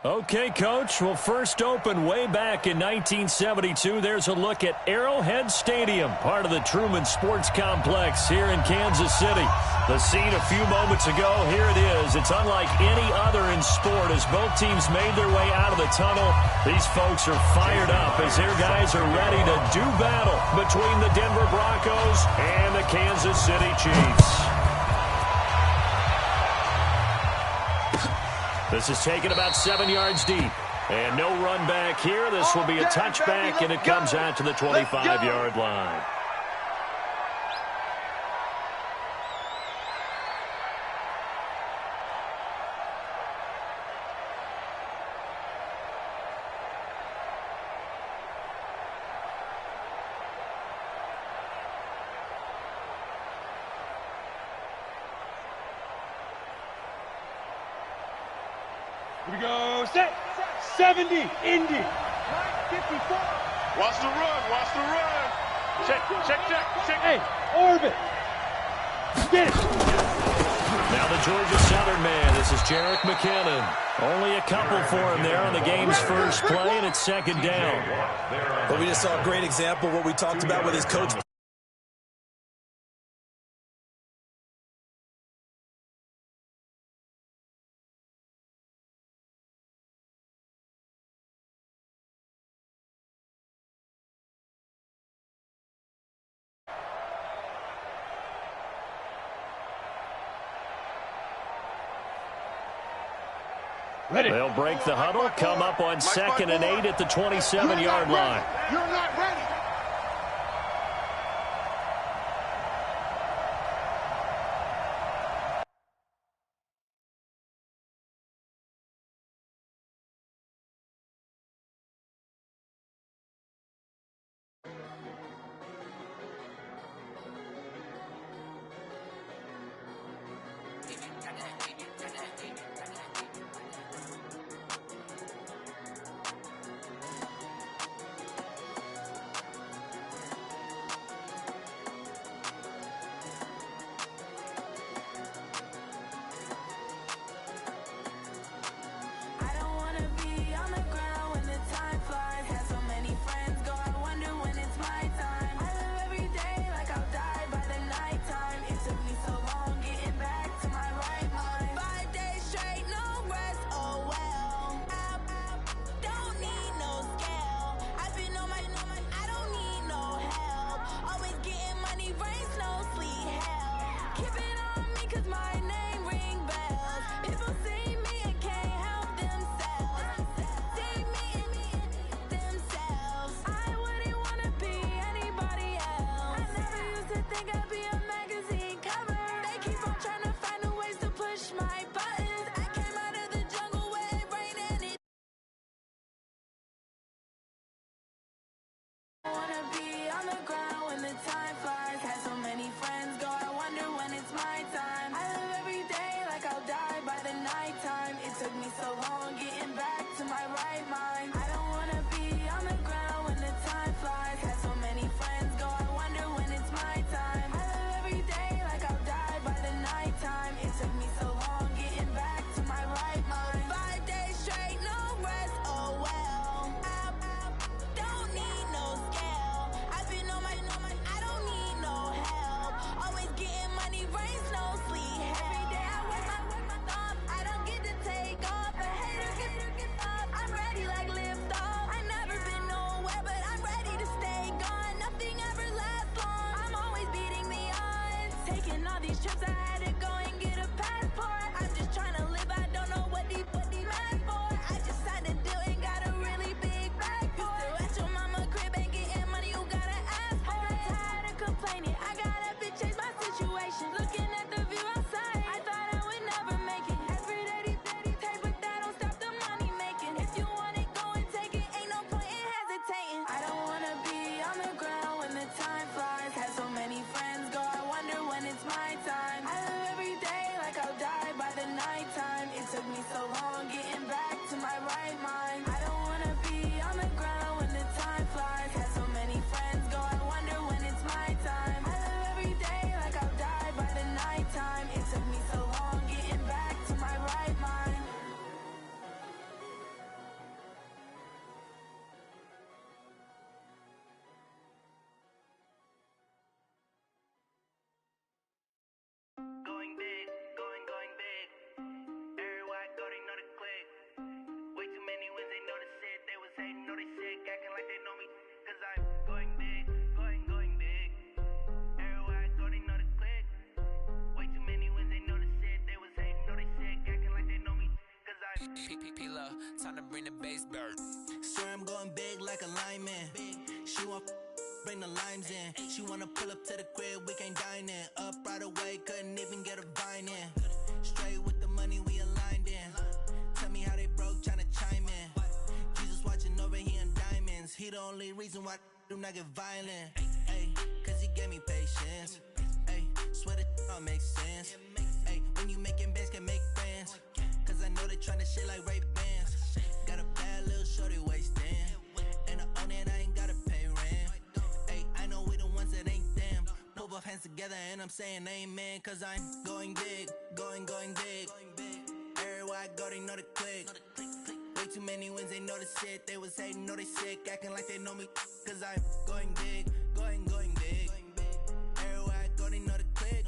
Okay, Coach. Well, first opened way back in 1972. There's a look at Arrowhead Stadium, part of the Truman Sports Complex here in Kansas City. The scene a few moments ago, here it is. It's unlike any other in sport as both teams made their way out of the tunnel. These folks are fired up as their guys are ready to do battle between the Denver Broncos and the Kansas City Chiefs. This is taken about 7 yards deep. And no run back here. This will be a touchback, and it comes out to the 25-yard line. Here we go, set, 70, Indy, 54. Watch the run. Check. Hey, orbit. Get it. Now the Georgia Southern man, this is Jerick McKinnon. Only a couple for him there on the game's first play, and it's second down. But we just saw a great example of what we talked about with his coach. Ready. They'll break the huddle, come up on 2nd and 8 at the 27-yard line. You're not ready. Time to bring the bass bird. Swear I'm going big like a lineman. She want bring the limes in. She wanna pull up to the crib, we can't dine in. Up right away, couldn't even get a vine in. Straight with the money we aligned in. Tell me how they broke, tryna chime in. Jesus watching over here in diamonds. He the only reason why I do not get violent. Ay, cause he gave me patience. Ay, swear that all makes sense. Ay, when you making bands, can make friends. Cause I know they tryna shit like Ray-Bans. Got a bad little shorty wasting. And I own it, I ain't gotta pay rent. Ay, I know we the ones that ain't them. Move both hands together and I'm saying amen. Cause I'm going big, going big. Everywhere I go, they know the click. Way too many wins, they know the shit. They was hating, know they sick, acting like they know me. Cause I'm going big, going big. Everywhere I go, they know the click.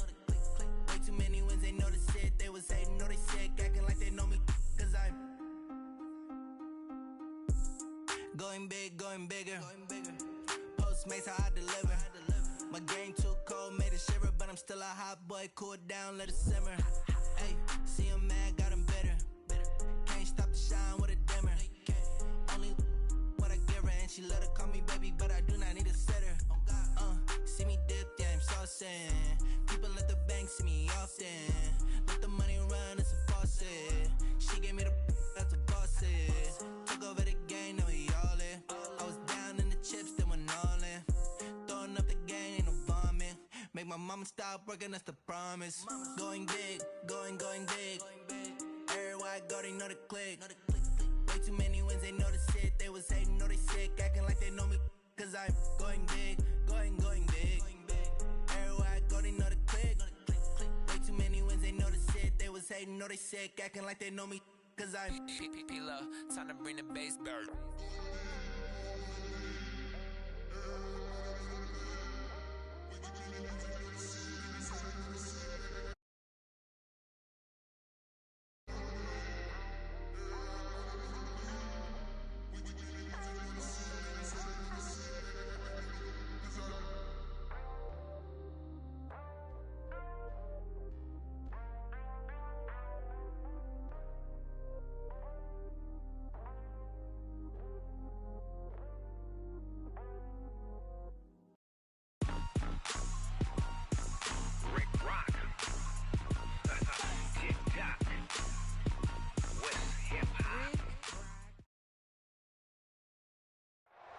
Way too many wins, they know the shit. They was hating, know they sick, acting like they know me. Cause I'm going big, going bigger. Postmates how I deliver. My game too cold, made it shiver. But I'm still a hot boy, cool it down, let it simmer. Hey, see him mad, got him bitter. Can't stop the shine with a dimmer. Only what I give her, and she let her call me baby, but I do not need a sitter. See me dip, yeah, I'm saucing. People at the bank see me often. Let the money run, it's a faucet. She gave me the that's a bosses. Took over the game, now we all in. I was down in the chips, then went all in. Throwing up the game, ain't no vomit. Make my mama stop working, that's the promise. Going big, going big. Everywhere I go, they know the click. Way too many wins, they know the shit. They was hating, know they sick, acting like they know me. Cause I'm going big, going big. Everywhere I go, they know the click. Way too many wins, they know the shit. They was hating, know they sick, acting like they know me. Cause I'm time to bring the bass bird.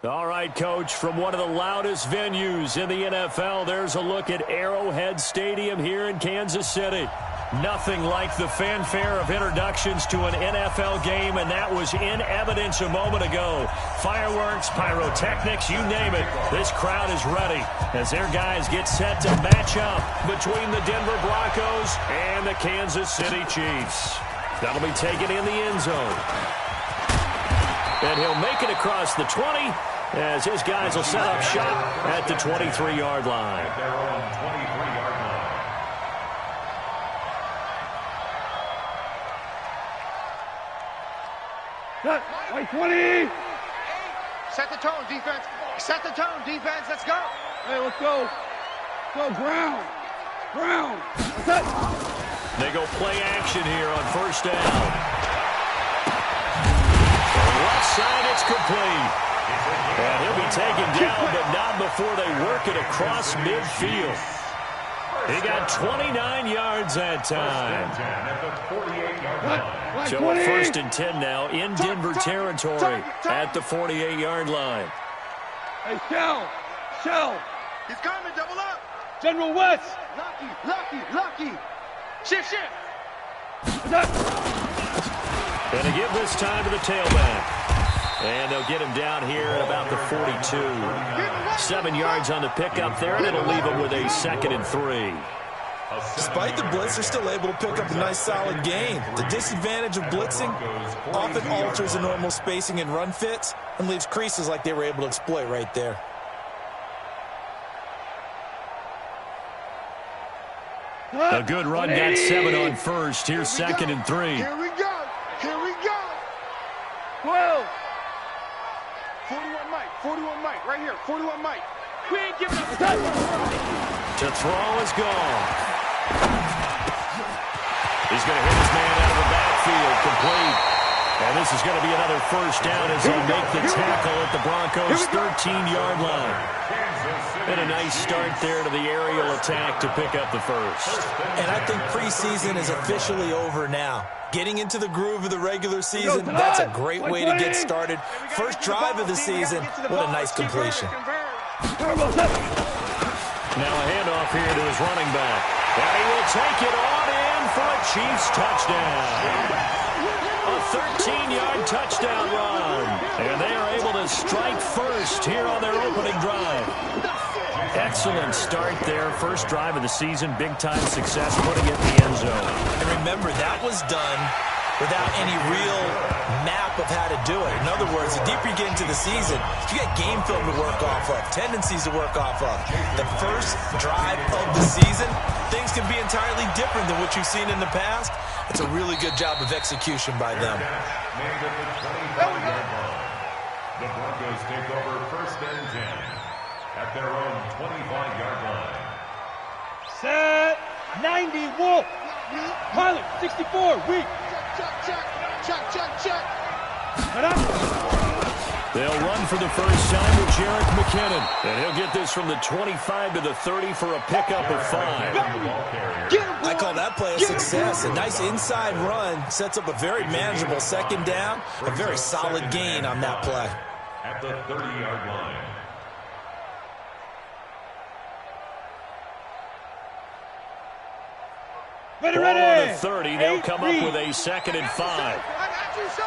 All right, Coach, from one of the loudest venues in the NFL, there's a look at Arrowhead Stadium here in Kansas City. Nothing like the fanfare of introductions to an NFL game, and that was in evidence a moment ago. Fireworks, pyrotechnics, you name it. This crowd is ready as their guys get set to match up between the Denver Broncos and the Kansas City Chiefs. That'll be taken in the end zone. And he'll make it across the 20 as his guys will set up shop at the 23-yard line. They're on 23-yard line. Cut. Like 20. Set the tone, defense. Set the tone, defense. Let's go. Hey, let's go. Go, ground. Ground. Cut. They go play action here on first down. Left side, it's complete. And he'll be taken down, but not before they work it across midfield. He got 29 yards that time. So a 1st and 10 now in Denver territory at the 48-yard line. Hey, Shell. He's coming, double up. General West. Lucky. Shift. And to give this time to the tailback. And they'll get him down here at about the 42. 7 yards on the pickup there, and it'll leave him with a 2nd and 3. Despite the blitz, they're still able to pick up a nice solid gain. The disadvantage of blitzing often alters the normal spacing and run fits and leaves creases like they were able to exploit right there. A good run, got 7 on first. Here's 2nd and 3. Here we go. 12. 41 Mike, right here. 41 Mike. We ain't giving up. To throw is gone. He's going to hit his man out of the backfield, complete. this is going to be another first down as he'll make the tackle at the Broncos' 13-yard line. And a nice start there to the aerial attack to pick up the first. And I think preseason is officially over now. Getting into the groove of the regular season, that's a great way to get started. First drive of the season, what a nice completion. Now a handoff here to his running back. And he will take it on in for a Chiefs touchdown. A 13-yard touchdown run. And they are able to strike first here on their opening drive. Excellent start there. First drive of the season. Big-time success putting it in the end zone. And remember, that was done without any real map of how to do it. In other words, the deeper you get into the season, you got game film to work off of, tendencies to work off of. The first drive of the season, things can be entirely different than what you've seen in the past. It's a really good job of execution by them. The Broncos take over first and 10 at their own 25-yard line. Set. 90. Wolf. Pilot. 64. Weak. Check. They'll run for the first time with Jerick McKinnon. And he'll get this from the 25 to the 30 for a pickup of 5. I call that play a success. A nice inside run sets up a very manageable second down. A very solid gain on that play. At the 30-yard line. Ready. On the 30, they'll come up with a 2nd and 5. I got you, son.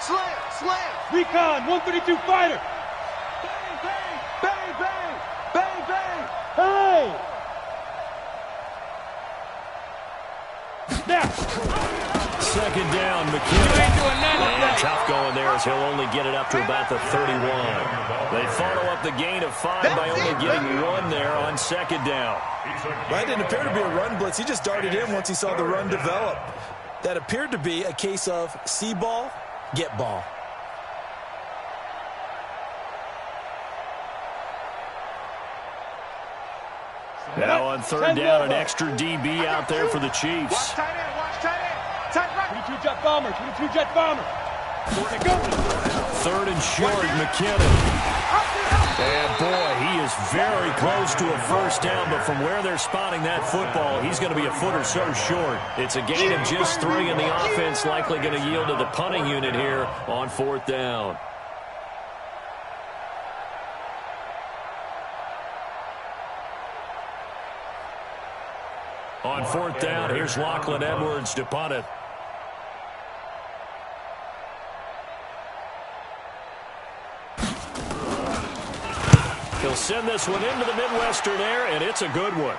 Slam. Recon. 132 fighter. Bang. Hey. Now. 2nd down, McKinnon. And tough going there as he'll only get it up to about the 31. They follow up the gain of 5 by only getting 1 there on 2nd down. That didn't appear to be a run blitz. He just darted in once he saw the run develop. That appeared to be a case of see ball, get ball. Now on 3rd down, an extra DB out there for the Chiefs. Watch tight end. Tight right. 22 jet bomber. 3rd and short, McKinnon. And boy, he is very close to a first down, but from where they're spotting that football, he's going to be a foot or so short. It's a gain of just 3, and the offense likely going to yield to the punting unit here on 4th down. On 4th down, here's Lachlan Edwards to punt it. He'll send this one into the Midwestern air, and it's a good one.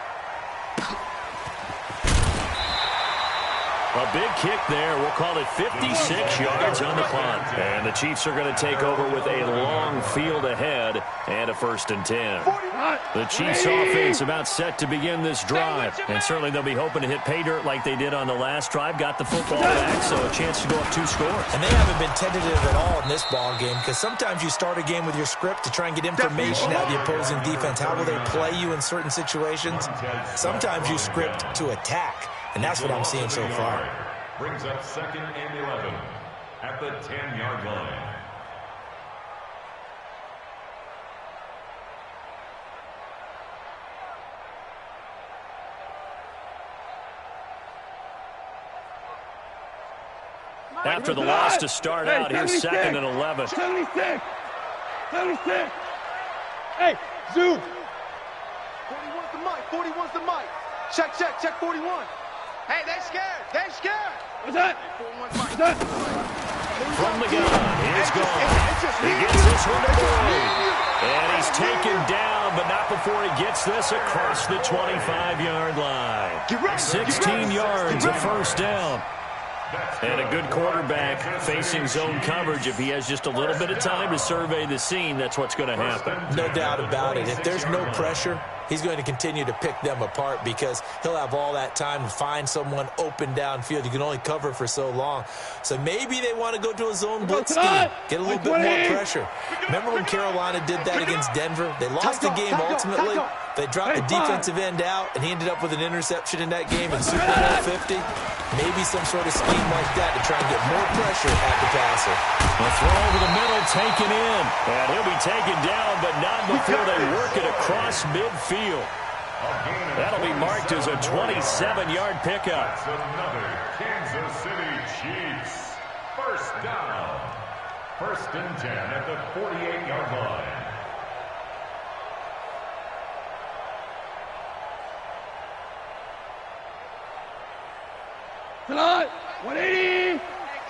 A big kick there. We'll call it 56 yards on the punt. And the Chiefs are going to take over with a long field ahead and a 1st and 10. The Chiefs offense about set to begin this drive. And certainly they'll be hoping to hit pay dirt like they did on the last drive. Got the football back, so a chance to go up 2 scores. And they haven't been tentative at all in this ball game, because sometimes you start a game with your script to try and get information out of the opposing defense. How will they play you in certain situations? Sometimes you script to attack. And that's what I'm seeing so far. Brings up 2nd and 11 at the 10-yard line. After the loss to start out, here's 2nd and 11. 76. Hey, zoom. 41's the mic. 41's the mic. Check 41. Hey, they scared. What's that? 41's mic. From the gun, he's gone. He gets this one to Boyd. And he's taken down, but not before he gets this across the 25-yard line. 16 yards, a first down. And a good quarterback facing zone coverage. If he has just a little bit of time to survey the scene, that's what's going to happen. No doubt about it. If there's no pressure, he's going to continue to pick them apart, because he'll have all that time to find someone open downfield. You can only cover for so long. So maybe they want to go to a zone blitz scheme, get a little bit more pressure. Remember when Carolina did that against Denver? They lost the game ultimately, They dropped the defensive end out, and he ended up with an interception in that game in Super Bowl 50. Maybe some sort of scheme like that to try and get more pressure at the passer. A throw over the middle, taken in. And he'll be taken down, but not before they work it across midfield. That'll be marked as a 27-yard pickup. That's another Kansas City Chiefs first down. 1st and 10 at the 48-yard line. Tonight, 180. Hey,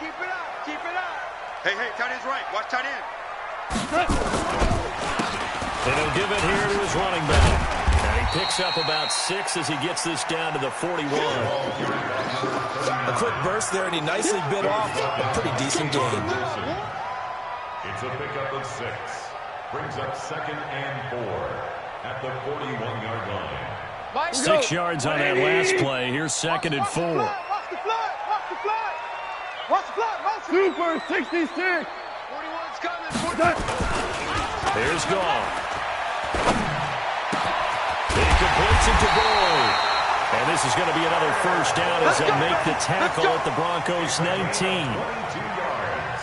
keep it up. Keep it up. Hey, tight end's right. Watch tight end. And he'll give it here to his running back. And he picks up about 6 as he gets this down to the 41. A quick burst there, and he nicely bit off a pretty decent game. It's a pickup of 6. Brings up 2nd and 4 at the 41-yard line. 6 yards on that last play. Here's 2nd and 4. Watch the fly. Watch the fly. Watch the fly. Super 66. 41's coming. Here's Goff. He completes it to Boyd. And this is going to be another first down as they'll make the tackle at the Broncos' 19. 22 yards.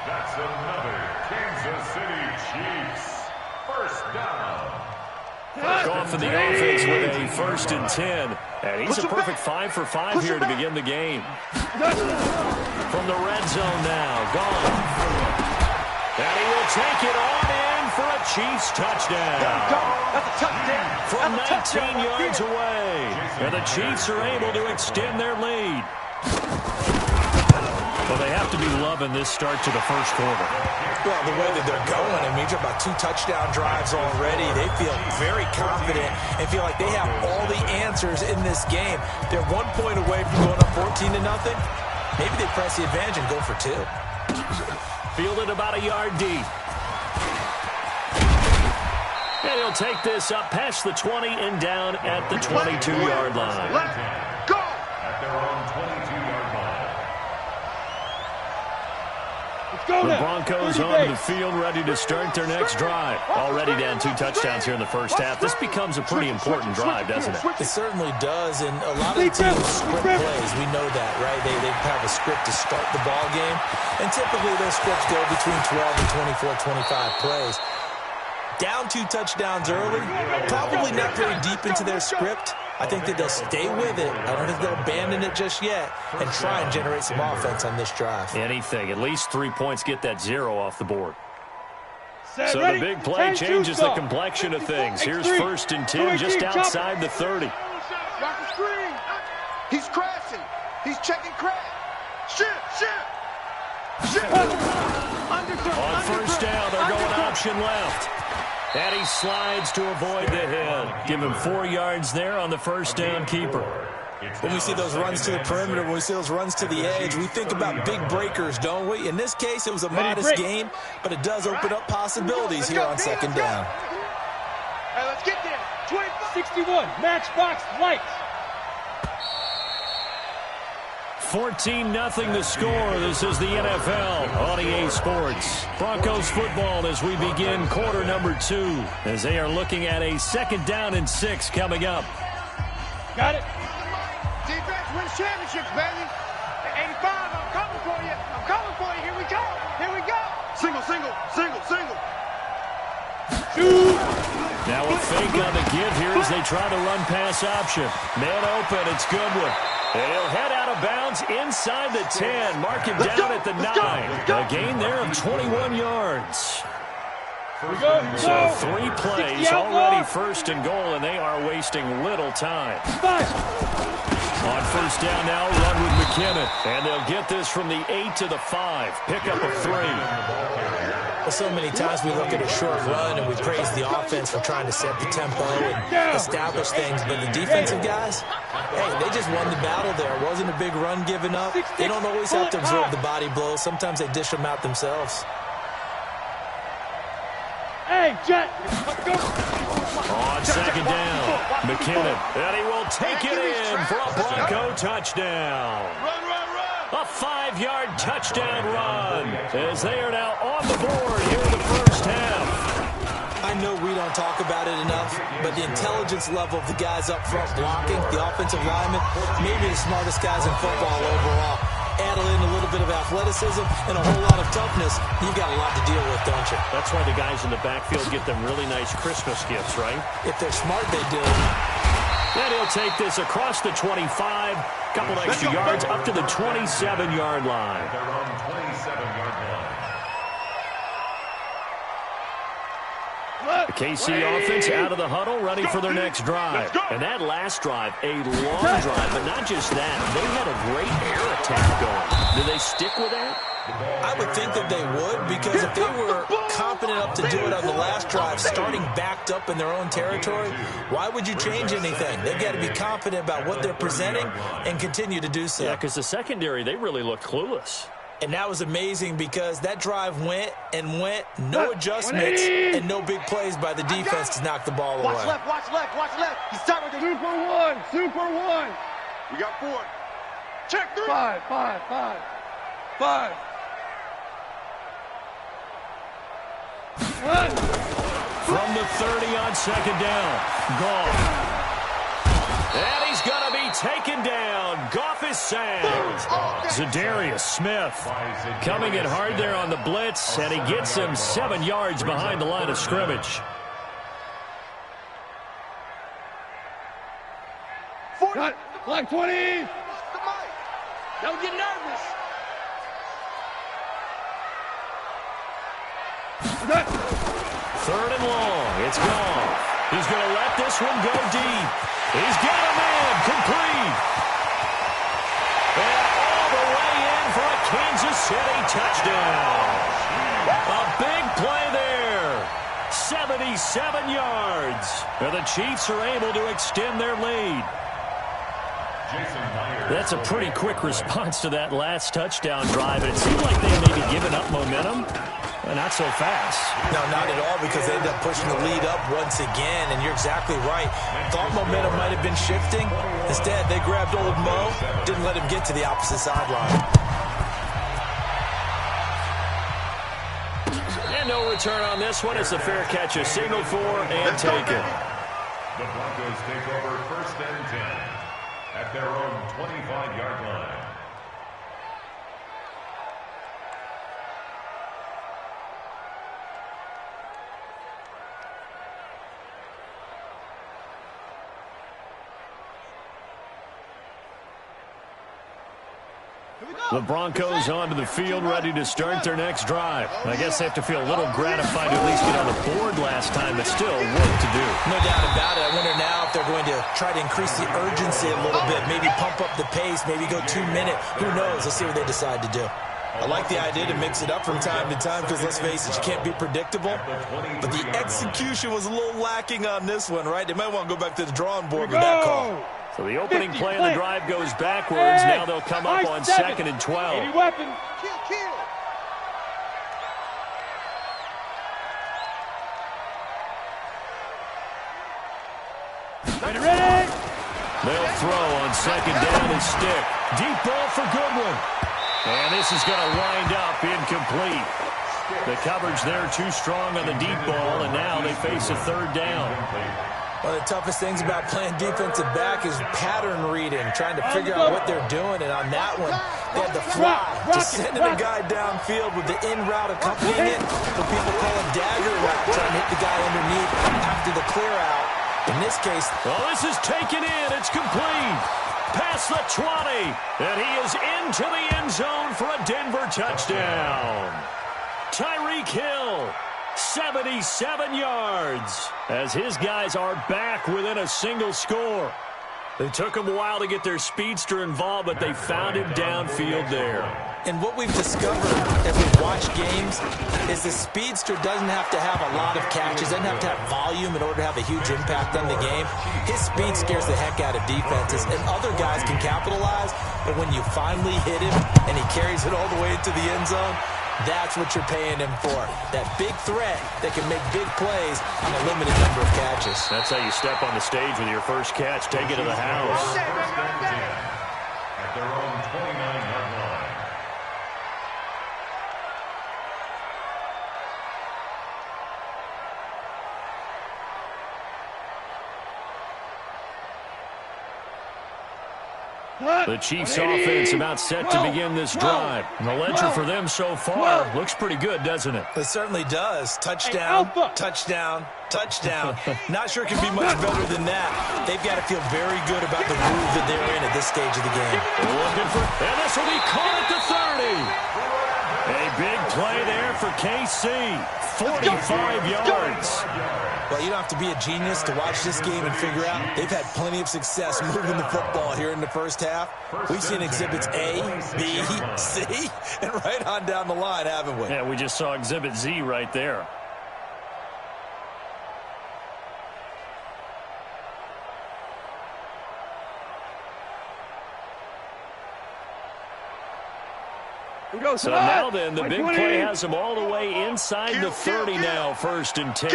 That's another Kansas City Chiefs first down. Goff in the offense with a 1st and 10. And he's a perfect 5 for 5 here to begin the game. From the red zone now, Goff. And he will take it on in for a Chiefs touchdown. That's a touchdown. From 19 yards away. And the Chiefs are able to extend their lead. Well, they have to be loving this start to the first quarter. Well, the way that they're going, I mean, you're about 2 touchdown drives already. They feel very confident and feel like they have all the answers in this game. They're 1 point away from going up 14-0. Maybe they press the advantage and go for 2. Fielded about a yard deep. And he'll take this up past the 20 and down at the 22-yard line. Let's go. At their own 22-yard line. The Broncos on the field ready to start their next drive. Already down 2 touchdowns here in the first half. This becomes a pretty important drive, doesn't it? It certainly does, and a lot of the teams script plays. We know that, right? They have a script to start the ball game, and typically those scripts go between 12 and 24, 25 plays. Down 2 touchdowns early, probably not very deep into their script. I think that they'll stay with it. I don't think they'll abandon it just yet and try and generate some offense on this drive. Anything. At least 3 points, get that 0 off the board. Set, so ready, the big play 10, changes the complexion of things. Here's 1st and 10 just outside the 30. Watch the screen. He's crashing. He's checking crash. Shit. On first down, they're going option left. And he slides to avoid the hit. Give him 4 yards there on the first down keeper. When we see those runs to the perimeter, when we see those runs to the edge, we think about big breakers, don't we? In this case, it was a modest gain, but it does open up possibilities here on 2nd down. Hey, let's get there. 61, matchbox lights. 14-0 the score. This is the NFL on EA Sports. Broncos football as we begin quarter number 2 as they are looking at a 2nd down and 6 coming up. Got it. Defense wins championships, baby. 85, I'm coming for you. Here we go. Single. Now a fake on the give here as they try the run pass option. Man open, it's Goodwin. And he'll head out of bounds inside the 10. Mark him down at the 9. A gain there of 21 yards. So 3 plays already 1st and goal, and they are wasting little time. On first down now, run with McKinnon. And they'll get this from the 8 to the 5. Pickup of 3. Well, so many times we look at a short run and we praise the offense for trying to set the tempo and establish things, but the defensive guys, hey, they just won the battle there. It wasn't a big run given up. They don't always have to absorb the body blows. Sometimes they dish them out themselves. Hey, Jet. On 2nd down, McKinnon, and he will take it in for a Bronco touchdown. A 5-yard touchdown run as they are now on the board here in the first half. I know we don't talk about it enough, but the intelligence level of the guys up front blocking, the offensive linemen, maybe the smartest guys in football overall. Add in a little bit of athleticism and a whole lot of toughness, you've got a lot to deal with, don't you? That's why the guys in the backfield get them really nice Christmas gifts, right? If they're smart, they do. And he'll take this across the 25, couple extra yards up to the 27-yard line. Their own 27-yard line. The KC offense out of the huddle, ready for their next drive. And that last drive, a long drive, but not just that. They had a great air attack going. Do they stick with that? I would think that they would, because if they were confident enough to do it on the last drive, starting backed up in their own territory, why would you change anything? They've got to be confident about what they're presenting and continue to do so. Yeah, because the secondary, they really looked clueless. And that was amazing because that drive went and went, no adjustments and no big plays by the defense to knock the ball away. Watch left, watch left, watch left. He's tight with the Super one, super one. We got 4. Check 3. Five. One. From the 30 on second down, Goff. And he's going to be taken down. Goff is sacked. Zadarius Smith coming in hard there on the blitz, and he gets him 7 yards behind the line of scrimmage. Cut. Black 20. Don't get nervous. Cut. 3rd and long. It's Goff. He's going to let this one go deep. He's got him in. Complete. And all the way in for a Kansas City touchdown. A big play there. 77 yards. And the Chiefs are able to extend their lead. That's a pretty quick response to that last touchdown drive. And it seemed like they may be giving up momentum. Not so fast. No, not at all, because they ended up pushing the lead up once again, and you're exactly right. Thought momentum might have been shifting. Instead, they grabbed old Mo, didn't let him get to the opposite sideline. And no return on this one. It's a fair catch, a signal for, and take it. The Broncos take over 1st and 10 at their own 25-yard line. The Broncos onto the field, ready to start their next drive. I guess they have to feel a little gratified to at least get on the board last time, but still work to do. No doubt about it. I wonder now if they're going to try to increase the urgency a little bit, maybe pump up the pace, maybe go 2-minute. Who knows? Let's see what they decide to do. I like the idea to mix it up from time to time because, let's face it, you can't be predictable. But the execution was a little lacking on this one, right? They might want to go back to the drawing board with that call. So the opening play of the drive goes backwards. Now they'll come up on 2nd and 12. Any weapon. Kill. Ready. They'll throw on 2nd down and stick. Deep ball for Goodwin. And this is going to wind up incomplete. The coverage there too strong on the deep ball, and now they face a 3rd down. One of the toughest things about playing defensive back is pattern reading, trying to figure out what they're doing. And on that one, they had to fly, just sending a guy downfield with the in route accompanying it. What people call a dagger route, trying to hit the guy underneath after the clear out. In this case, well, this is taken in. It's complete. Past the 20. And he is into the end zone for a Denver touchdown. Tyreek Hill. 77 yards as his guys are back within a single score. It took them a while to get their speedster involved, but they found him downfield there. And what we've discovered as we've watched games is the speedster doesn't have to have a lot of catches, doesn't have to have volume in order to have a huge impact on the game. His speed scares the heck out of defenses, and other guys can capitalize, but when you finally hit him and he carries it all the way into the end zone, that's what you're paying him for. That big threat that can make big plays on a limited number of catches. That's how you step on the stage with your first catch. Take it to the house. 1st and 10 at their own 29-yard line. The Chiefs offense about set to begin this drive. And the ledger for them so far looks pretty good, doesn't it? It certainly does. Touchdown, touchdown, touchdown. Not sure it can be much better than that. They've got to feel very good about the groove that they're in at this stage of the game. And this will be caught at the 30. A big play there for KC. 45 yards. Well, you don't have to be a genius to watch this game and figure out they've had plenty of success moving the football here in the first half. We've seen exhibits A, B, C, and right on down the line, haven't we? Yeah, we just saw exhibit Z right there. So now then, the big play has them all the way inside the 30 now, 1st and 10.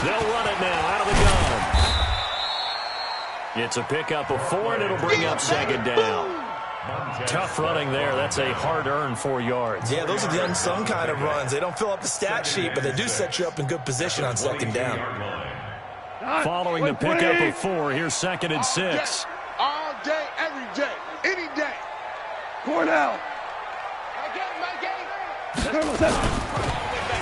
They'll run it now out of the gun. It's a pickup of 4, and it'll bring up 2nd down. Tough running there. That's a hard-earned 4 yards. Yeah, those are the unsung kind of runs. They don't fill up the stat sheet, but they do set you up in good position on 2nd down. Following the pickup of 4, here's 2nd and 6. All day, every day, any day. Cornell.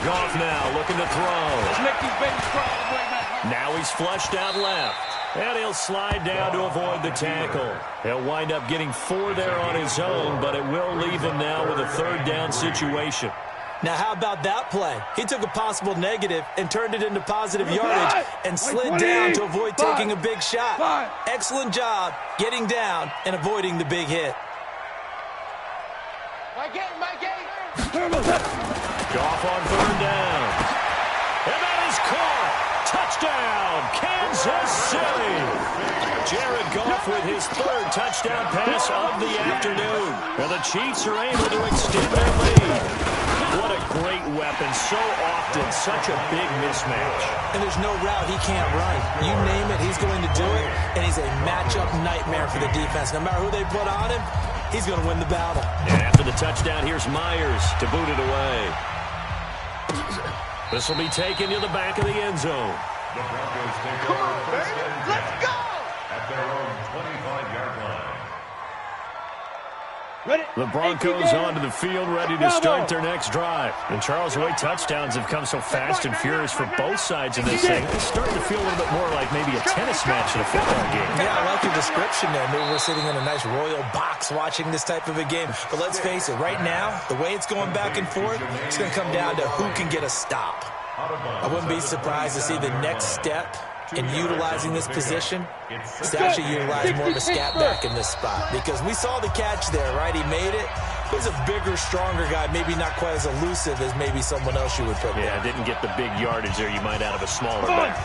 Goff now looking to throw. Let's make these babies cry. Now he's flushed out left. And he'll slide down to avoid the tackle. He'll wind up getting 4 there on his own, but it will leave him now with a 3rd down situation. Now, how about that play? He took a possible negative and turned it into positive yardage and slid down to avoid taking a big shot. Excellent job getting down and avoiding the big hit. Goff on 3rd down. And that is caught. Touchdown, Kansas City. Jared Goff with his 3rd touchdown pass of the afternoon. And the Chiefs are able to extend their lead. What a great weapon. So often, such a big mismatch. And there's no route he can't run. You name it, he's going to do it. And he's a matchup nightmare for the defense. No matter who they put on him, he's going to win the battle. And after the touchdown, here's Myers to boot it away. This will be taken to the back of the end zone. The Broncos take Come over on, first baby. and Let's 10 go. at their own 25-yard line. The Broncos onto the field, ready to start their next drive. And Charles, the way touchdowns have come so fast and furious for both sides of this thing, it's starting to feel a little bit more like maybe a tennis match in a football game. Yeah, I like your description there. Maybe we're sitting in a nice royal box watching this type of a game. But let's face it, right now, the way it's going back and forth, it's going to come down to who can get a stop. I wouldn't be surprised to see the next step in utilizing this position is to actually utilize more of a scat back in this spot. Because we saw the catch there, right? He made it. He's a bigger, stronger guy, maybe not quite as elusive as maybe someone else you would put there. Yeah, didn't get the big yardage there you might out of a smaller back.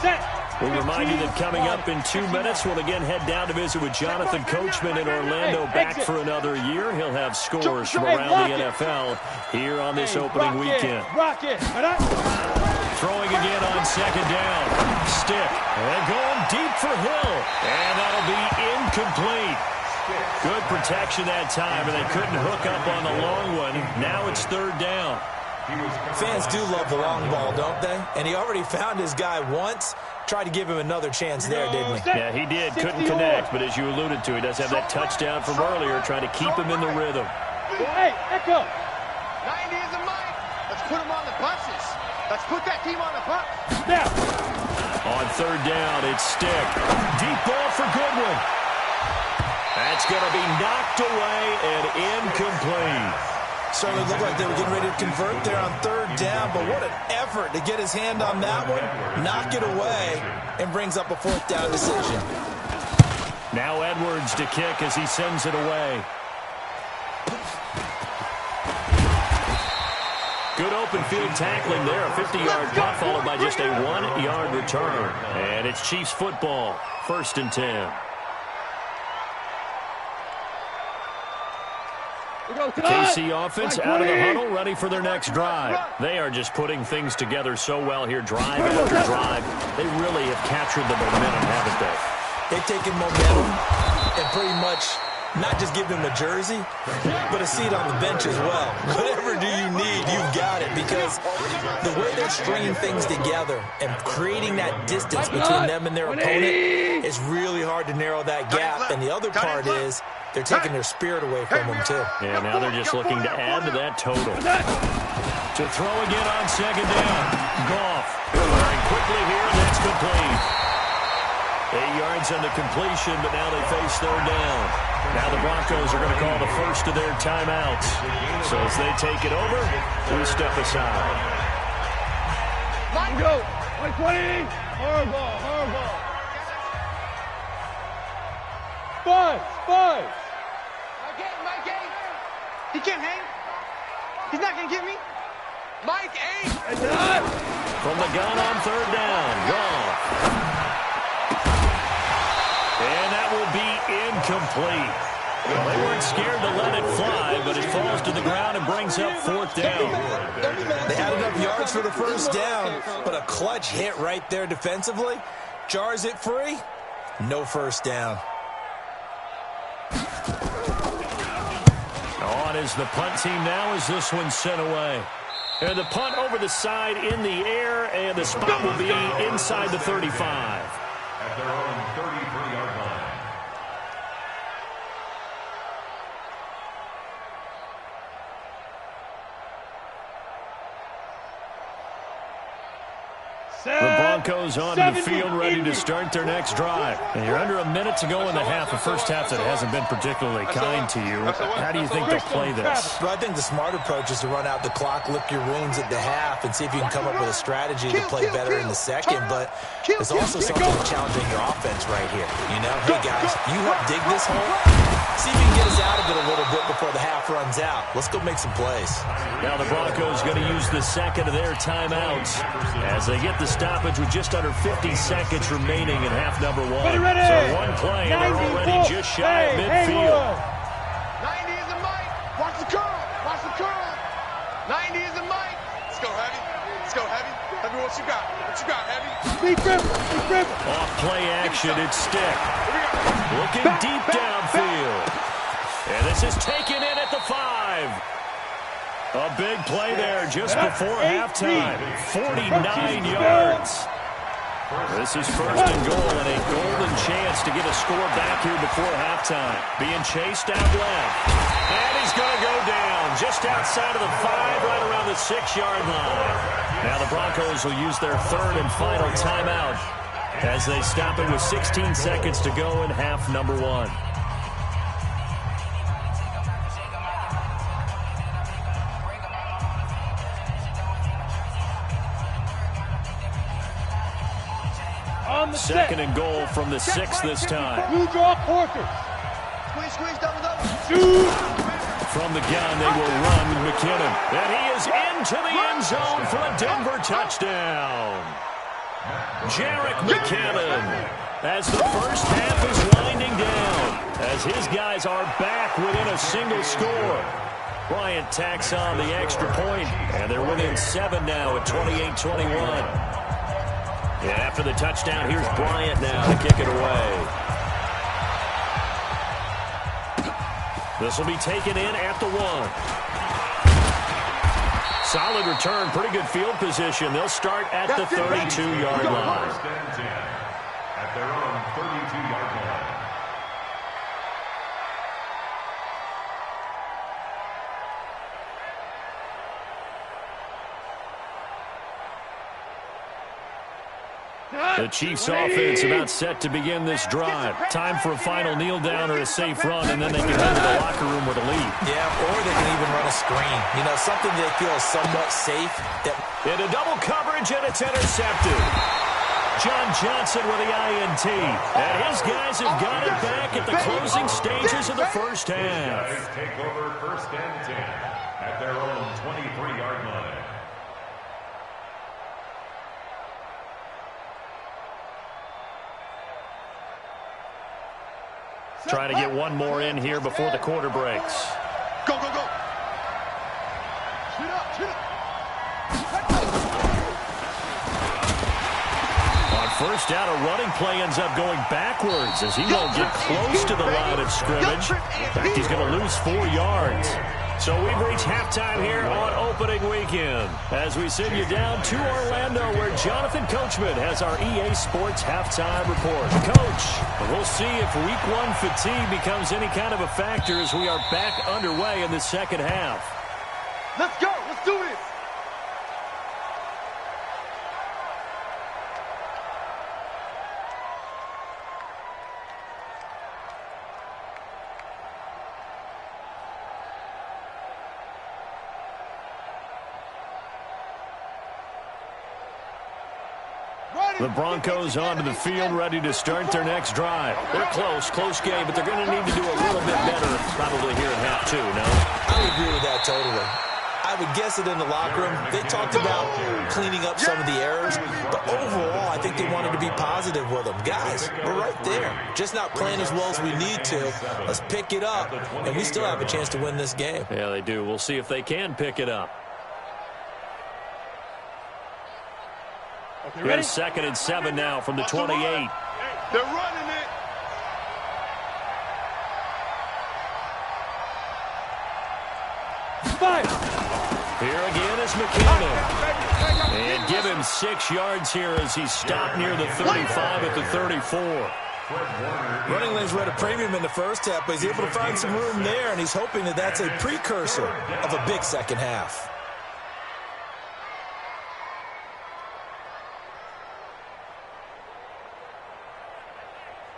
We remind you that coming up in 2 minutes, we'll again head down to visit with Jonathan Coachman in Orlando, back for another year. He'll have scores from around the NFL here on this opening weekend. Throwing again on 2nd down. Stick. And going deep for Hill. And that'll be incomplete. Good protection that time, and they couldn't hook up on the long one. Now it's 3rd down. Fans do love the long ball, don't they? And he already found his guy once. Tried to give him another chance there, didn't he? Yeah, he did. Couldn't connect, but as you alluded to, he does have that touchdown from earlier, trying to keep him in the rhythm. Hey, Echo. 90 is a mic. Let's put him on the buses. Let's put that team on the bus. Now. On 3rd down, it's Stick. Deep ball for Goodwin. That's going to be knocked away and incomplete. Certainly looked like they were getting ready to convert there on 3rd down, but what an effort to get his hand on that one, knock it away, and brings up a 4th down decision. Now Edwards to kick as he sends it away. Good open field tackling there. A 50-yard punt followed by just a 1-yard return. And it's Chiefs football. 1st and 10. The KC offense out of the huddle, ready for their next drive. They are just putting things together so well here, drive after drive. They really have captured the momentum, haven't they? They've taken momentum and pretty much not just give him a jersey, but a seat on the bench as well. Whatever do you need, you've got it, because the way they're stringing things together and creating that distance between them and their opponent, it's really hard to narrow that gap. And the other part is they're taking their spirit away from them, too. Yeah, now they're just looking to add to that total. To throw again on second down. Goff. Very quickly here, and that's complete. 8 yards on the completion, but now they face third down. Now the Broncos are going to call the first of their timeouts. So as they take it over, we step aside. Let go. 20. Horrible. Five. Mike ain't. He can't hang. He's not going to get me. Mike ain't. From the gun on third down. Goff. And that will be incomplete. Well, they weren't scared to let it fly, but it falls to the ground and brings up fourth down. They had enough yards for the first down, but a clutch hit right there defensively. Jars it free. No first down. On is the punt team now as this one's sent away. And the punt over the side in the air, and the spot will be inside the 35. At their own 33-yard line. The Broncos onto the field, ready to start their next drive. And you're under a minute to go in the half, a first half that hasn't been particularly kind to you. How do you think they'll play this? Well, I think the smart approach is to run out the clock, lick your wounds at the half, and see if you can come up with a strategy to play better in the second. But it's also something challenging your offense right here. You know, hey, guys, you help dig this hole. See if you can get us out of it a little bit before the half runs out. Let's go make some plays. Now the Broncos going to use the second of their timeouts as they get the stoppage with just under 50 seconds remaining in half number one. So one play, and they're already just shy of midfield. 90 is the mic. Watch the curl. 90 is the mic. Let's go, Heavy. Heavy, what you got, Heavy? Deep grip. Off play action, it's Stick. Looking deep downfield. And this is taken in at the 5. A big play there just before halftime. 49 yards. This is first and goal, and a golden chance to get a score back here before halftime. Being chased out left. And he's going to go down just outside of the 5, right around the 6-yard line. Now the Broncos will use their third and final timeout as they stop it with 16 seconds to go in half number one. Second and goal from the 6 this time. You draw Porter. Squeeze, double. From the gun, they will run with McKinnon. And he is into the end zone for a Denver touchdown. Jarek McKinnon, as the first half is winding down, as his guys are back within a single score. Bryant tacks on the extra point, and they're within 7 now at 28-21. And after the touchdown, here's Bryant now to kick it away. This will be taken in at the 1. Solid return, pretty good field position. They'll start at the 32-yard line. First and 10 at their own 32-yard line. The Chiefs' offense about set to begin this drive. Time for a final kneel down or a safe run, and then they can head to the locker room with a lead. Yeah, or they can even run a screen. You know, something they feel is somewhat safe. Into double coverage, and it's intercepted. John Johnson with the INT. And his guys have got it back at the closing stages of the first half. Guys take over first and 10 at their own 23-yard line. Trying to get one more in here before the quarter breaks. Go. On first down, a running play ends up going backwards as he won't get close to the line of scrimmage. In fact, he's going to lose 4 yards. So we've reached halftime here on opening weekend as we send you down to Orlando where Jonathan Coachman has our EA Sports halftime report. Coach, we'll see if week 1 fatigue becomes any kind of a factor as we are back underway in the second half. Let's go. Let's do this. The Broncos onto the field, ready to start their next drive. They're close game, but they're going to need to do a little bit better probably here in half 2, no? I would agree with that totally. I would guess it in the locker room. They talked about cleaning up some of the errors, but overall, I think they wanted to be positive with them. Guys, we're right there. Just not playing as well as we need to. Let's pick it up, and we still have a chance to win this game. Yeah, they do. We'll see if they can pick it up. Okay, Here's 2nd and 7 now from the 28. They're running it. Fire. Here again is McKinnon. And give him 6 yards here as he's stopped near the 35 at the 34. Running lanes were at a premium in the first half, but he's able to find some room there, and he's hoping that that's a precursor of a big second half.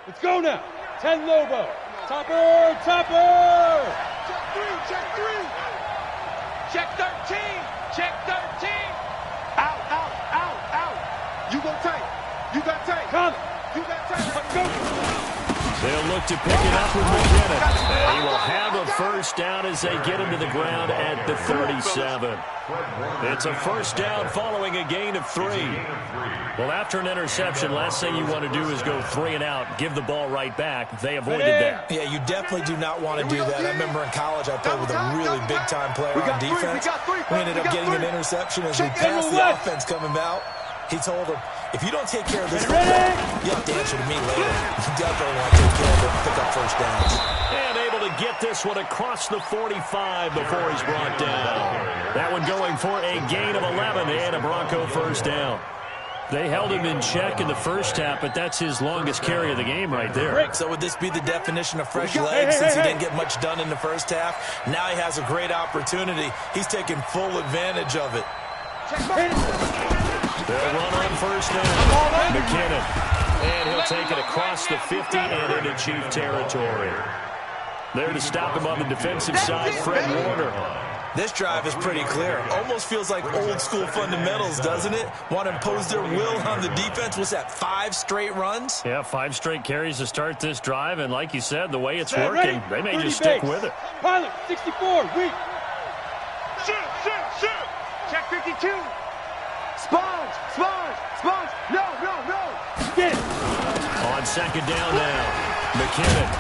Let's go now. 10 Lobo. Topper. Check 3. Check 13. Check 13. Out. You go tight. You got tight. Come. You got tight. Let's go. They'll look to pick it up with McKinnon. And he will have a first down as they get him to the ground at the 37. It's a first down following a gain of 3. Well, after an interception, last thing you want to do is go 3 and out, give the ball right back. They avoided that. Yeah, you definitely do not want to do that. I remember in college I played with a really big-time player on defense. We ended up getting an interception as we passed the offense coming out. He told him, if you don't take care of this football, you have to answer to me later. You definitely want to take care of it and pick up first downs. And able to get this one across the 45 before he's brought down. That one going for a gain of 11 and a Bronco first down. They held him in check in the first half, but that's his longest carry of the game right there. So would this be the definition of fresh legs since he didn't get much done in the first half? Now he has a great opportunity. He's taking full advantage of it. They'll run on first down. McKinnon. And he'll take it across the 50 and into Chief territory. There to stop him on the defensive side, Fred Warner. This drive is pretty clear. Almost feels like old school fundamentals, doesn't it? Want to impose their will on the defense. What's that, 5 straight runs? Yeah, 5 straight carries to start this drive. And like you said, the way it's working, they may just stick with it. Pilot, 64, weak. Shoot. Check 52. Sponge. No. Get it. On second down now, McKinnon.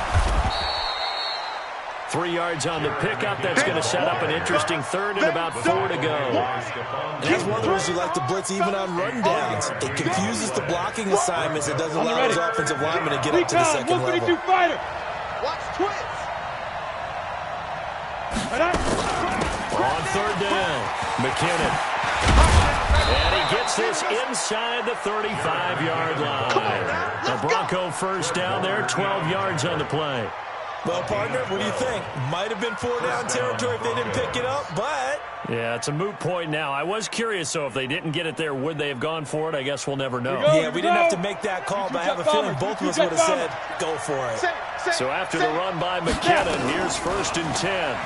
3 yards on the pickup. That's going to set up an interesting third and about 4 to go. And that's one of the reasons you like to blitz even on run downs. It confuses the blocking assignments. It doesn't allow those offensive linemen to get up to the second level. 152 fighter. Watch twins. On third down, McKinnon. And he gets this inside the 35-yard line. A Bronco first down there, 12 yards on the play. Well, partner, what do you think? Might have been 4-down territory if they didn't pick it up, but... Yeah, it's a moot point now. I was curious, though, if they didn't get it there, would they have gone for it? I guess we'll never know. Yeah, we didn't have to make that call, but I have a feeling both of us would have said, go for it. So after the run by McKinnon, here's 1st and 10.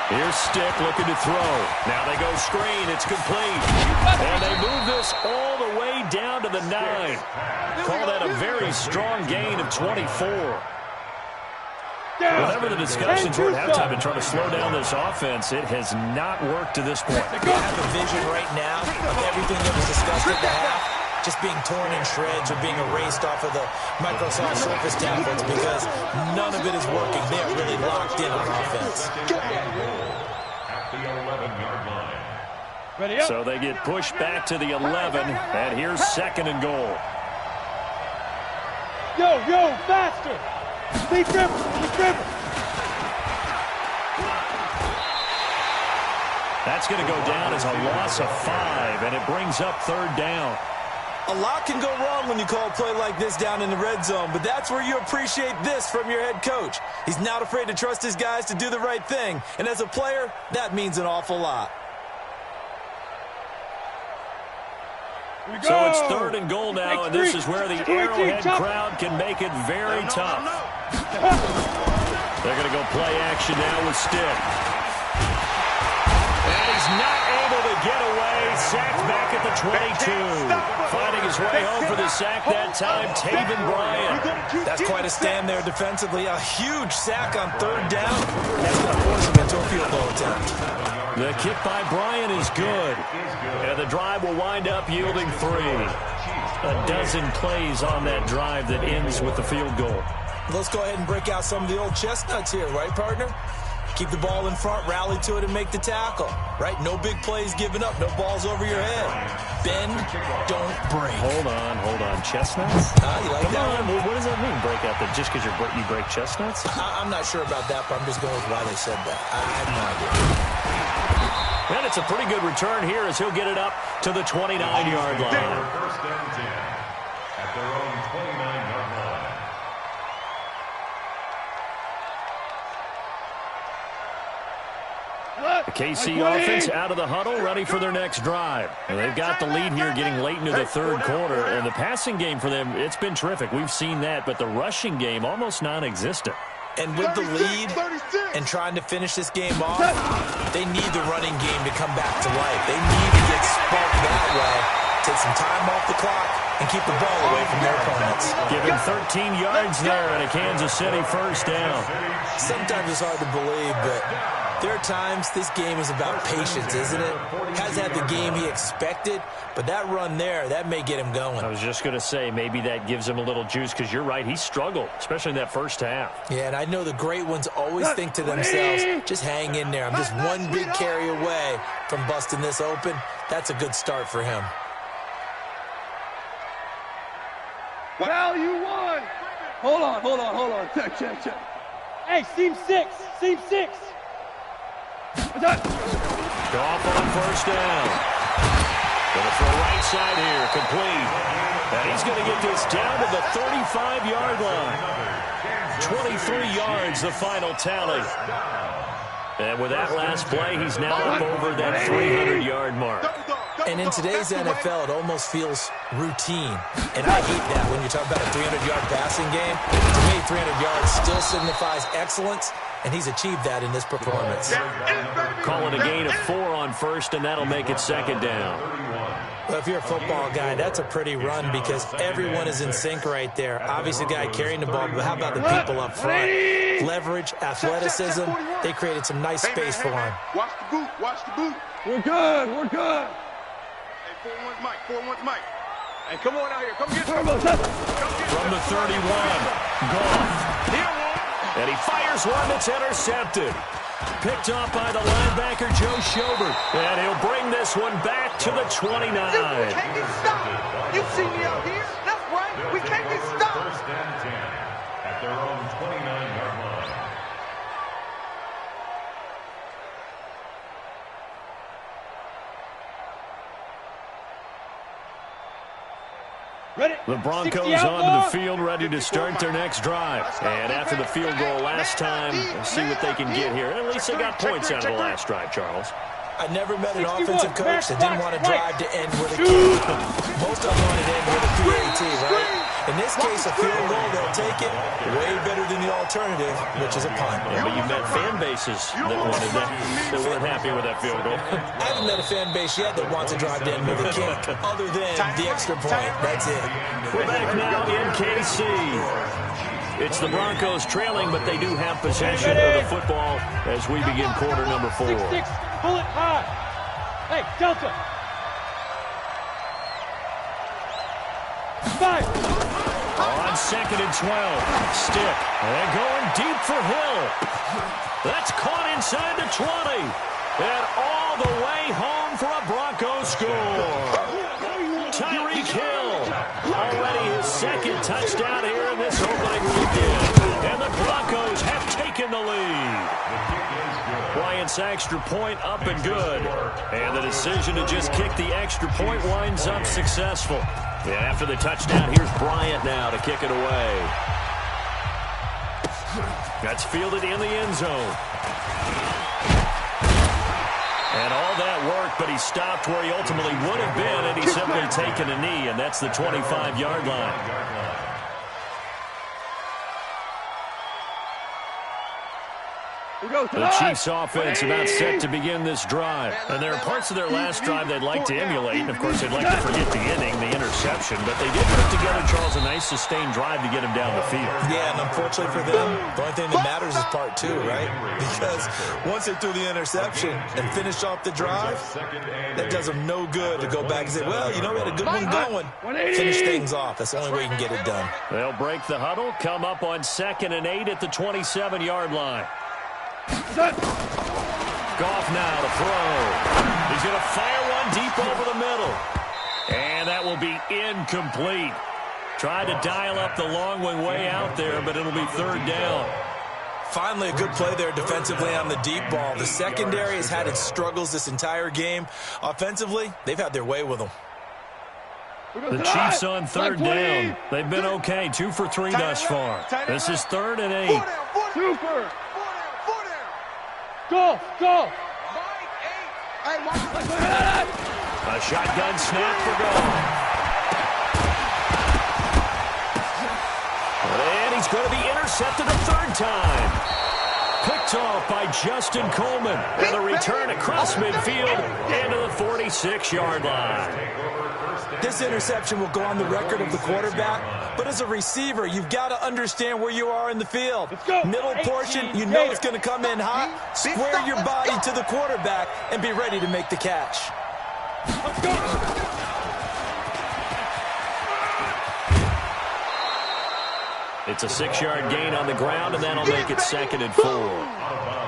Here's Stick looking to throw. Now they go screen. It's complete. And they move this all the way down to the 9. Call that a very strong gain of 24. Whatever the discussions were at halftime and trying to slow down this offense, it has not worked to this point. I have a vision right now of everything that was discussed at the half just being torn in shreds or being erased off of the Microsoft Surface tablets because none of it is working. They're really locked in on offense. At the 11-yard line. Ready up. So they get pushed back to the 11, and here's 2nd and goal. Yo, faster! Speed dribble! That's going to go down as a loss of 5, and it brings up 3rd down. A lot can go wrong when you call a play like this down in the red zone, but that's where you appreciate this from your head coach. He's not afraid to trust his guys to do the right thing, and as a player, that means an awful lot. So it's 3rd and goal now, and this is where the Arrowhead crowd can make it very tough. They're going to go play action now with Stick. And he's not able to get away. Sacked back at the 22. Finding his way home for the sack that time, Taven Bryan. That's quite a stand there defensively. A huge sack on 3rd down. That's going to force him into a field goal attempt. The kick by Bryan is good. And the drive will wind up yielding 3. A dozen plays on that drive that ends with the field goal. Let's go ahead and break out some of the old chestnuts here, right, partner? Keep the ball in front, rally to it, and make the tackle, right? No big plays given up, no balls over your head. Bend, don't break. Hold on. Chestnuts? You like that one? What does that mean, break out? Just because you break chestnuts? I'm not sure about that, but I'm just going with why they said that. I have no idea. And it's a pretty good return here as he'll get it up to the 29-yard line. 1st and 10 at their own 29-yard line. The KC offense out of the huddle, ready for their next drive. They've got the lead here getting late into the 3rd quarter, and the passing game for them, it's been terrific. We've seen that, but the rushing game almost non-existent. And with the lead and trying to finish this game off, they need the running game to come back to life. They need to get sparked that way, take some time off the clock, and keep the ball away from their opponents. Given 13 yards there and a Kansas City 1st down. Sometimes it's hard to believe, but there are times this game is about patience, isn't it? Hasn't had the game he expected, but that run there, that may get him going. I was just going to say, maybe that gives him a little juice, because you're right, he struggled, especially in that 1st half. Yeah, and I know the great ones always think to themselves, just hang in there. I'm just one big carry away from busting this open. That's a good start for him. Value 1. Hold on. Check. Hey, seam 6. Go off on 1st down. Gonna throw right side here, complete. And he's going to get this down to the 35-yard line. 23 yards, the final tally. And with that last play, he's now up over that 300-yard mark. And in today's NFL, it almost feels routine. And I hate that when you talk about a 300-yard passing game. To me, 300 yards still signifies excellence, and he's achieved that in this performance. Calling a gain of 4 on 1st, and that'll make it 2nd down. Well, if you're a football guy, that's a pretty run because everyone is in sync right there. Obviously, the guy carrying the ball, but how about the people up front? Leverage, athleticism, they created some nice space for him. Watch the boot. We're good. Hey, 4-1's Mike. Hey, come on out here. Come get Turbo, touch. From the 31, Goff. And he fires one that's intercepted. Picked off by the linebacker, Joe Schobert. And he'll bring this one back to the 29. We can't get stopped. You see me out here? That's right. We can't get stopped. 1st and 10 at their own 29-yard line. Ready? The Broncos onto the field, ready to start their next drive. And after the field goal last time, we'll see what they can get here. At least they got points out of the last drive, Charles. I never met an offensive coach that didn't want to drive to end with a kick. Most of them want to end with a PAT, right? In this case, a field goal, they'll take it. Way better than the alternative, which is a punt. Yeah, but you've met fan bases that wanted that, that weren't happy with that field goal. I haven't met a fan base yet that wants to drive to end with a kick, other than the extra point. That's it. We're back now in KC. It's the Broncos trailing, but they do have possession of the football as we begin quarter number 4. 6-6, pull it high. Hey, Delta. 5. On 2nd and 12, Stick. And going deep for Hill. That's caught inside the 20. And all the way home for a Broncos score. Tyreek Hill. Already his 2nd touchdown here in this lead. Bryant's extra point up and good. And the decision to just kick the extra point winds up successful. And after the touchdown, here's Bryant now to kick it away. That's fielded in the end zone. And all that work, but he stopped where he ultimately would have been, and he's simply taken a knee, and that's the 25-yard line. The Chiefs offense about set to begin this drive. And there are parts of their last drive they'd like to emulate. And, of course, they'd like to forget the inning, the interception. But they did put together, Charles, a nice sustained drive to get him down the field. Yeah, and unfortunately for them, the only thing that matters is part two, right? Because once they threw the interception and finished off the drive, that does them no good to go back and say, well, you know, we had a good one going. Finish things off. That's the only way you can get it done. They'll break the huddle, come up on 2nd and 8 at the 27-yard line. Goff now to throw. He's going to fire one deep over the middle. And that will be incomplete. Tried to dial up the long one way out there, but it'll be 3rd down. Finally, a good play there defensively on the deep ball. The secondary has had its struggles this entire game. Offensively, they've had their way with them. The Chiefs on 3rd down. They've been okay, 2 for 3 thus far. This is 3rd and 8. Super. Go, go. A shotgun snap for Goff. And he's going to be intercepted a 3rd time. Picked off by Justin Coleman. And a return across midfield into the 46-yard line. This interception will go on the record of the quarterback, but as a receiver, you've got to understand where you are in the field. Middle portion, you know it's going to come in hot. Square your body to the quarterback and be ready to make the catch. Let's go. It's a 6-yard gain on the ground, and that'll make it 2nd and 4.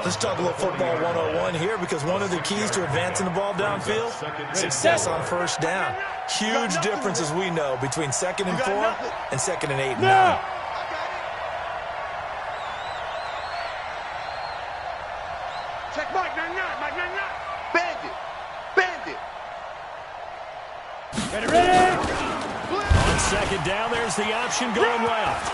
Let's talk a little football 101 here, because one of the keys to advancing the ball downfield, success on 1st down. Huge difference, as we know, between 2nd and 4 and 2nd and 8 and 9. Check Mike 99, Mike 99. Bandit, bandit. Ready. On 2nd down, there's the option going left.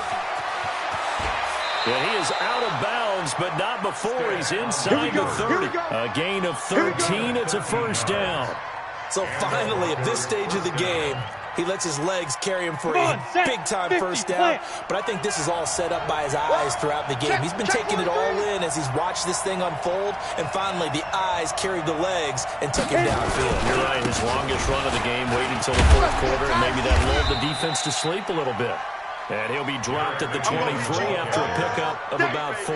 And he is out of bounds, but not before he's inside the 30. A gain of 13. It's a 1st down. So finally, at this stage of the game, he lets his legs carry him for a big-time 1st down. But I think this is all set up by his eyes throughout the game. He's been taking it all in as he's watched this thing unfold. And finally, the eyes carried the legs and took him downfield. You're right. His longest run of the game waited until the 4th quarter, and maybe that lulled the defense to sleep a little bit. And he'll be dropped at the 23 after a pickup of about 4.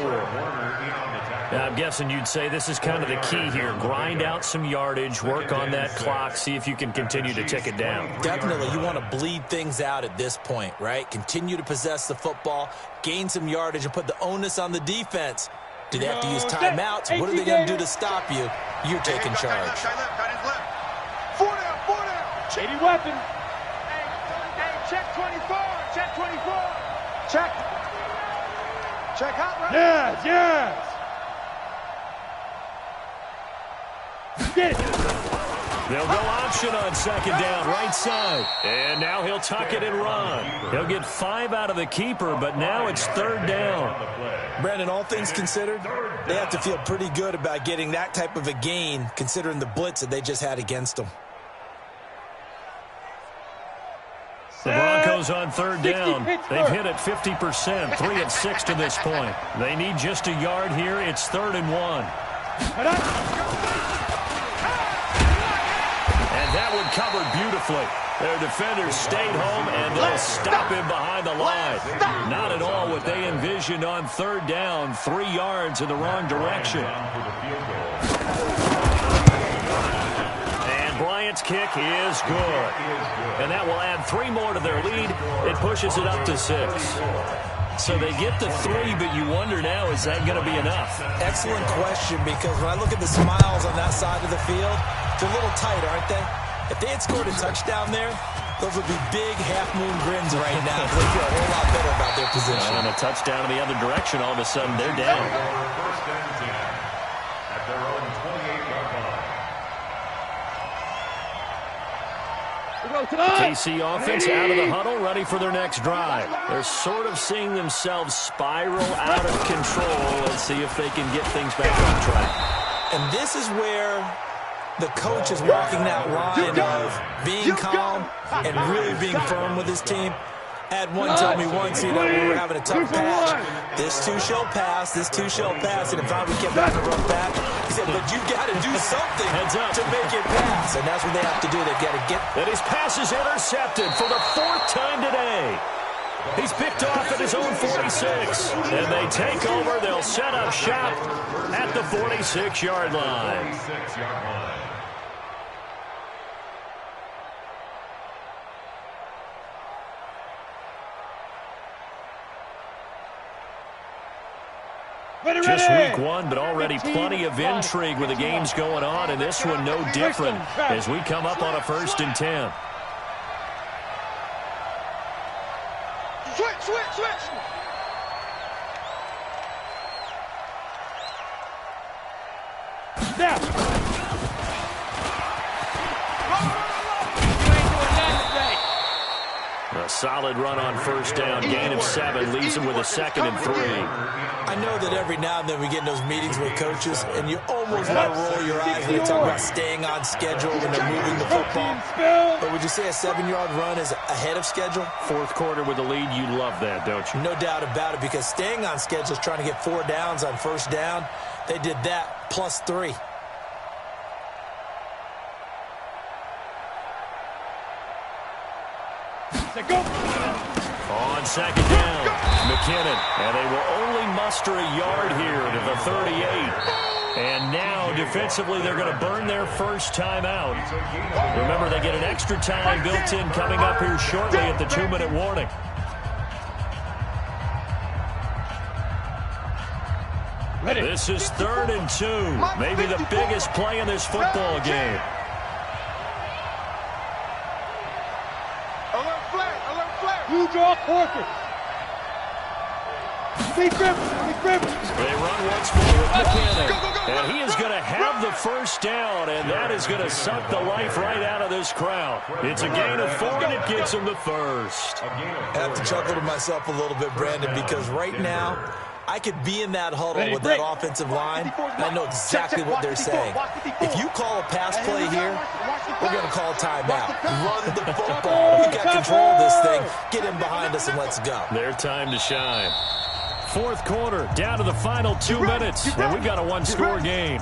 Now, I'm guessing you'd say this is kind of the key here. Grind out some yardage, work on that clock, see if you can continue to tick it down. Definitely. You want to bleed things out at this point, right? Continue to possess the football, gain some yardage, and put the onus on the defense. Do they have to use timeouts? What are they going to do to stop you? You're taking charge. 4 down, 4 down. 80 weapon. Hey, check 24. Check 24. Check. Check out, right? Yes, yes. Get it. They'll go option on 2nd down, right side. And now he'll tuck it and run. He'll get 5 out of the keeper, but now it's 3rd down. Brandon, all things considered, they have to feel pretty good about getting that type of a gain, considering the blitz that they just had against them. The Broncos on 3rd down. They've hit it 50%, 3 of 6 to this point. They need just a yard here. It's 3rd and 1. And that one covered beautifully. Their defenders stayed home, and they'll stop him behind the line. Not at all what they envisioned on 3rd down. 3 yards in the wrong direction. Bryant's kick is good. And that will add 3 more to their lead. It pushes it up to 6. So they get to 3, but you wonder now, is that going to be enough? Excellent question, because when I look at the smiles on that side of the field, they're a little tight, aren't they? If they had scored a touchdown there, Those would be big half-moon grins right now. They feel a whole lot better about their position. And a touchdown in the other direction. All of a sudden, they're down. First and 10 at their own 28-yard line. KC offense out of the huddle, ready for their next drive. They're sort of seeing themselves spiral out of control. Let's see if they can get things back on track. And this is where the coach is walking that line of being calm and really being firm with his team. I had one tell me once, we were having a tough patch. This too shall pass, this too shall pass. And if I kept having to run back, he said, but you've got to do something to make it pass. And that's what they have to do. They've got to get. And his pass is intercepted for the 4th time today. He's picked off at his own 46. And they take over. They'll set up shop at the 46-yard line. 46-yard line. Just week 1, but already plenty of intrigue with the games going on, and this one no different as we come up on a 1st and 10. Switch. Step. A solid run on 1st down, gain of 7, leaves them with a 2nd and 3. I know that every now and then we get in those meetings with coaches, and you almost want to roll your eyes when they talk about staying on schedule when they're moving the football. But would you say a 7-yard run is ahead of schedule? 4th quarter with the lead, you love that, don't you? No doubt about it, because staying on schedule is trying to get 4 downs on 1st down. They did that plus 3. Go. On 2nd down, McKinnon. And they will only muster a yard here to the 38. And now, defensively, they're going to burn their first time out. Remember, they get an extra time built in coming up here shortly at the 2-minute warning. Ready. This is 3rd and 2. Maybe the biggest play in this football game. You draw quarter. Big grip. They run once more with McKinnon. And he is going to have the first down, and that is going to suck the life right out of this crowd. It's a gain of 4, and it gets them the first. I have to chuckle to myself a little bit, Brandon, because right now, I could be in that huddle with that offensive line, and I know exactly what they're saying. If you call a pass play here, we're going to call timeout. Run the football. We got control of this thing. Get in behind us and let's go. Their time to shine. 4th quarter, down to the final 2 minutes, and we've got a 1-score game.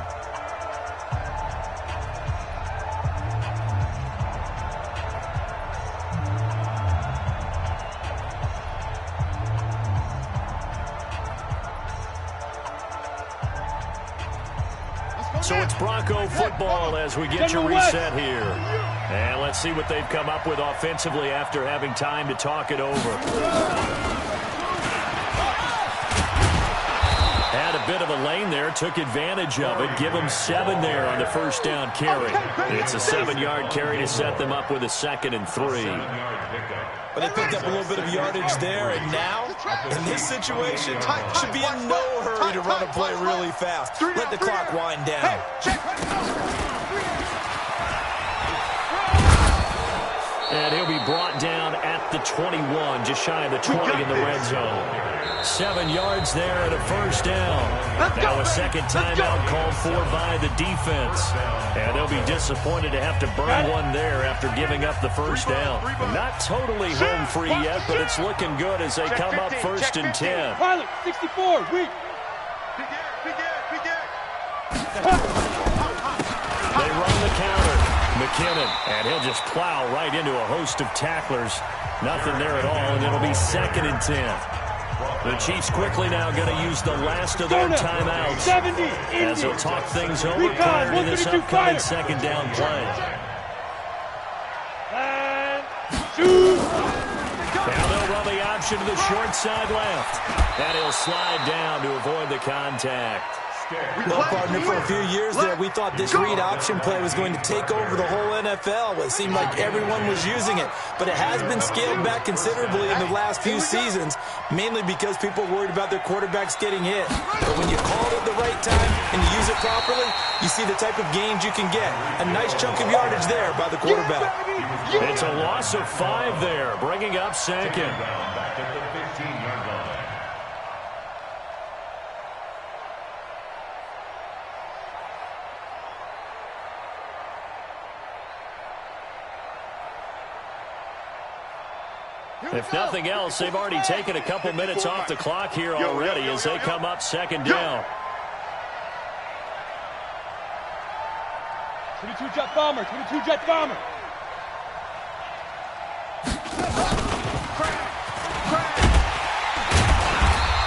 So it's Bronco football as we get you reset here. And let's see what they've come up with offensively after having time to talk it over. Had a bit of a lane there, took advantage of it. Give them 7 there on the 1st down carry. It's a 7-yard carry to set them up with a 2nd and 3. But they picked up a little bit of yardage there, and now, in this situation, should be in no hurry to run a play really fast. Let the clock wind down. And he'll be brought down at the 21, just shy of the 20 in the red zone. 7 yards there and a 1st down. Now a 2nd timeout called for by the defense. And they'll be disappointed to have to burn one there after giving up the 1st down. Not totally home free yet, but it's looking good as they come up 1st and 10. Pilot, 64, weak. They run the counter. McKinnon, and he'll just plow right into a host of tacklers. Nothing there at all, and it'll be 2nd and 10. The Chiefs quickly now going to use the last of their timeouts as they'll talk things over prior to this upcoming 2nd down play. And shoot. Now they'll run the option to the short side left. And he'll slide down to avoid the contact. Well, partner, for a few years there, we thought this read option play was going to take over the whole NFL. It seemed like everyone was using it, but it has been scaled back considerably in the last few seasons, mainly because people are worried about their quarterbacks getting hit. But when you call it at the right time and you use it properly, you see the type of gains you can get. A nice chunk of yardage there by the quarterback. It's a loss of 5 there, bringing up second. Back at the 15-yard line. If nothing else, they've already taken a couple minutes off the clock here already as they come up second down. 22 jet bomber, 22 jet bomber.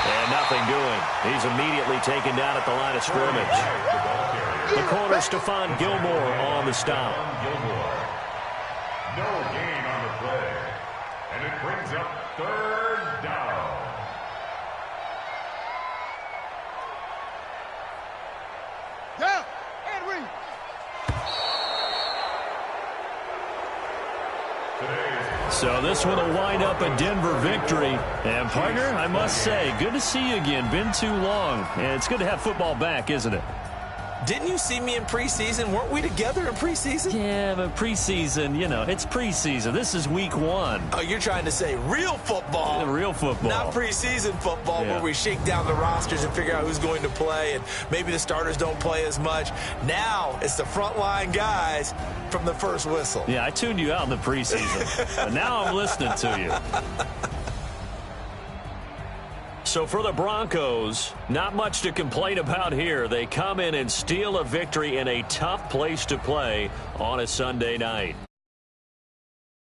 And nothing doing. He's immediately taken down at the line of scrimmage. The corner, Stephon Gilmore, on the stop. No gain on the play. And it brings up third down. Down and read. So this one will wind up a Denver victory. And, partner, I must say, good to see you again. Been too long. And it's good to have football back, isn't it? Didn't you see me in preseason? Weren't we together in preseason? Yeah, but preseason, you know, it's preseason. This is week 1. Oh, you're trying to say real football. Real football. Not preseason football where we shake down the rosters and figure out who's going to play, and maybe the starters don't play as much. Now it's the frontline guys from the first whistle. Yeah, I tuned you out in the preseason. But now I'm listening to you. So for the Broncos, not much to complain about here. They come in and steal a victory in a tough place to play on a Sunday night.